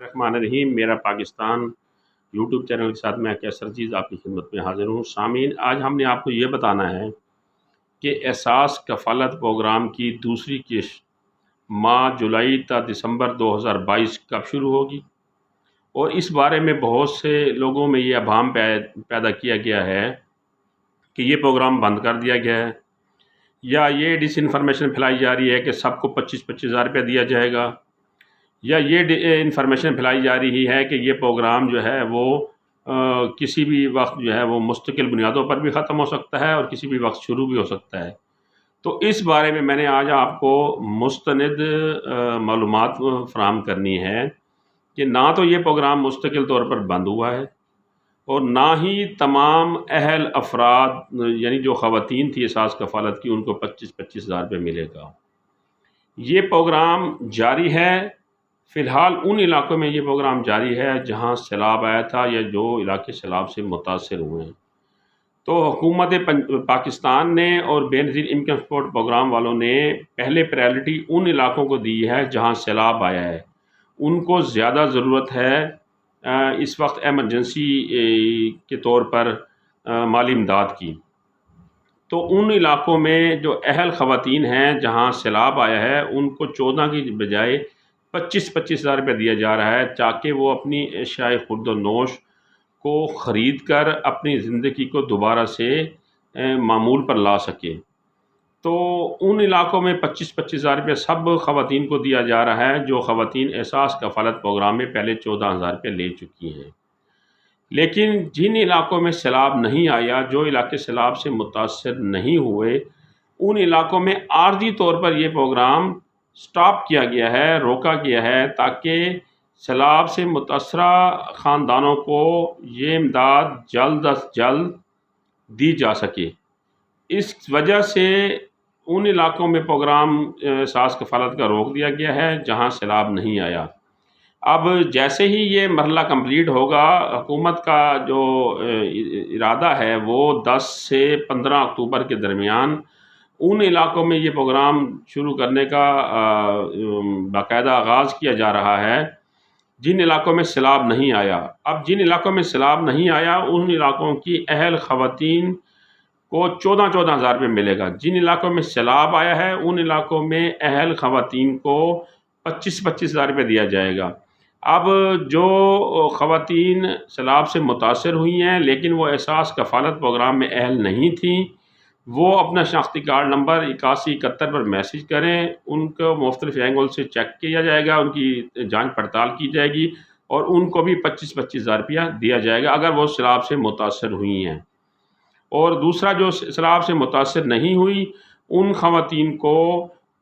الرحمن الرحیم، میرا پاکستان یوٹیوب چینل کے ساتھ میں کیسر چیز آپ کی خدمت میں حاضر ہوں۔ سامعین، آج ہم نے آپ کو یہ بتانا ہے کہ احساس کفالت پروگرام کی دوسری قسط ماہ جولائی تا دسمبر 2022 کب شروع ہوگی، اور اس بارے میں بہت سے لوگوں میں یہ ابہام پیدا کیا گیا ہے کہ یہ پروگرام بند کر دیا گیا ہے، یا یہ ڈس انفارمیشن پھیلائی جا رہی ہے کہ سب کو 25,000 روپیہ دیا جائے گا، یا یہ انفارمیشن پھیلائی جا رہی ہے کہ یہ پروگرام جو ہے وہ کسی بھی وقت جو ہے وہ مستقل بنیادوں پر بھی ختم ہو سکتا ہے اور کسی بھی وقت شروع بھی ہو سکتا ہے۔ تو اس بارے میں نے آج آپ کو مستند معلومات فراہم کرنی ہے کہ نہ تو یہ پروگرام مستقل طور پر بند ہوا ہے، اور نہ ہی تمام اہل افراد یعنی جو خواتین تھی احساس کفالت کی ان کو 25,000 روپے ملے گا۔ یہ پروگرام جاری ہے، فی الحال ان علاقوں میں یہ پروگرام جاری ہے جہاں سیلاب آیا تھا یا جو علاقے سیلاب سے متاثر ہوئے ہیں۔ تو حکومت پاکستان نے اور بے نظیر انکم سپورٹ پروگرام والوں نے پہلے پرائرٹی ان علاقوں کو دی ہے جہاں سیلاب آیا ہے، ان کو زیادہ ضرورت ہے اس وقت ایمرجنسی کے طور پر مالی امداد کی۔ تو ان علاقوں میں جو اہل خواتین ہیں جہاں سیلاب آیا ہے ان کو 14 کی بجائے 25,000 روپے دیا جا رہا ہے، تاکہ وہ اپنی اشیاء خورد و نوش کو خرید کر اپنی زندگی کو دوبارہ سے معمول پر لا سکے۔ تو ان علاقوں میں 25,000 روپے سب خواتین کو دیا جا رہا ہے جو خواتین احساس کفالت پروگرام میں پہلے 14,000 روپے لے چکی ہیں۔ لیکن جن علاقوں میں سیلاب نہیں آیا، جو علاقے سیلاب سے متاثر نہیں ہوئے، ان علاقوں میں عارضی طور پر یہ پروگرام سٹاپ کیا گیا ہے، روکا گیا ہے، تاکہ سیلاب سے متاثرہ خاندانوں کو یہ امداد جلد از جلد دی جا سکے۔ اس وجہ سے ان علاقوں میں پروگرام احساس کفالت کا روک دیا گیا ہے جہاں سیلاب نہیں آیا۔ اب جیسے ہی یہ مرحلہ کمپلیٹ ہوگا، حکومت کا جو ارادہ ہے وہ 10 سے 15 اکتوبر کے درمیان ان علاقوں میں یہ پروگرام شروع کرنے کا باقاعدہ آغاز کیا جا رہا ہے جن علاقوں میں سیلاب نہیں آیا۔ اب جن علاقوں میں سیلاب نہیں آیا ان علاقوں کی اہل خواتین کو 14,000 روپے ملے گا۔ جن علاقوں میں سیلاب آیا ہے ان علاقوں میں اہل خواتین کو 25,000 روپے دیا جائے گا۔ اب جو خواتین سیلاب سے متاثر ہوئی ہیں لیکن وہ احساس کفالت پروگرام میں اہل نہیں تھیں، وہ اپنا شناختی کارڈ نمبر 8171 پر میسج کریں، ان کو مختلف اینگل سے چیک کیا جائے گا، ان کی جانچ پڑتال کی جائے گی اور ان کو بھی 25,000 روپیہ دیا جائے گا اگر وہ سیلاب سے متاثر ہوئی ہیں۔ اور دوسرا جو سیلاب سے متاثر نہیں ہوئی ان خواتین کو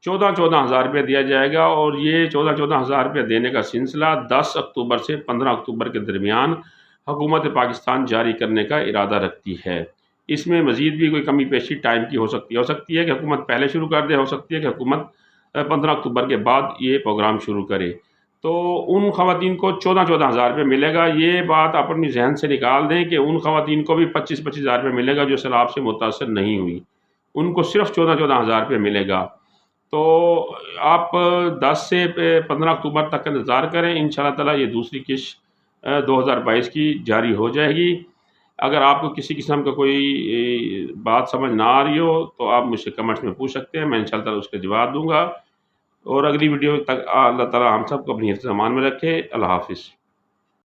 14,000 روپے دیا جائے گا، اور یہ 14,000 روپے دینے کا سلسلہ 10 اکتوبر سے 15 اکتوبر کے درمیان حکومت پاکستان جاری کرنے کا ارادہ رکھتی ہے۔ اس میں مزید بھی کوئی کمی بیشی ٹائم کی ہو سکتی ہے کہ حکومت پہلے شروع کر دے، ہو سکتی ہے کہ حکومت 15 اکتوبر کے بعد یہ پروگرام شروع کرے۔ تو ان خواتین کو 14,000 روپے ملے گا۔ یہ بات اپنی ذہن سے نکال دیں کہ ان خواتین کو بھی 25,000 روپے ملے گا جو سیلاب سے متاثر نہیں ہوئی، ان کو صرف 14,000 روپے ملے گا۔ تو آپ 10 سے 15 اکتوبر تک انتظار کریں، انشاءاللہ تعالی یہ دوسری قسط 2022 کی جاری ہو جائے گی۔ اگر آپ کو کسی قسم کا کوئی بات سمجھ نہ آ رہی ہو تو آپ مجھ سے کمنٹس میں پوچھ سکتے ہیں، میں انشاءاللہ تعالی اس کا جواب دوں گا۔ اور اگلی ویڈیو تک اللہ تعالی ہم سب کو اپنی حفظ امان میں رکھے۔ اللہ حافظ۔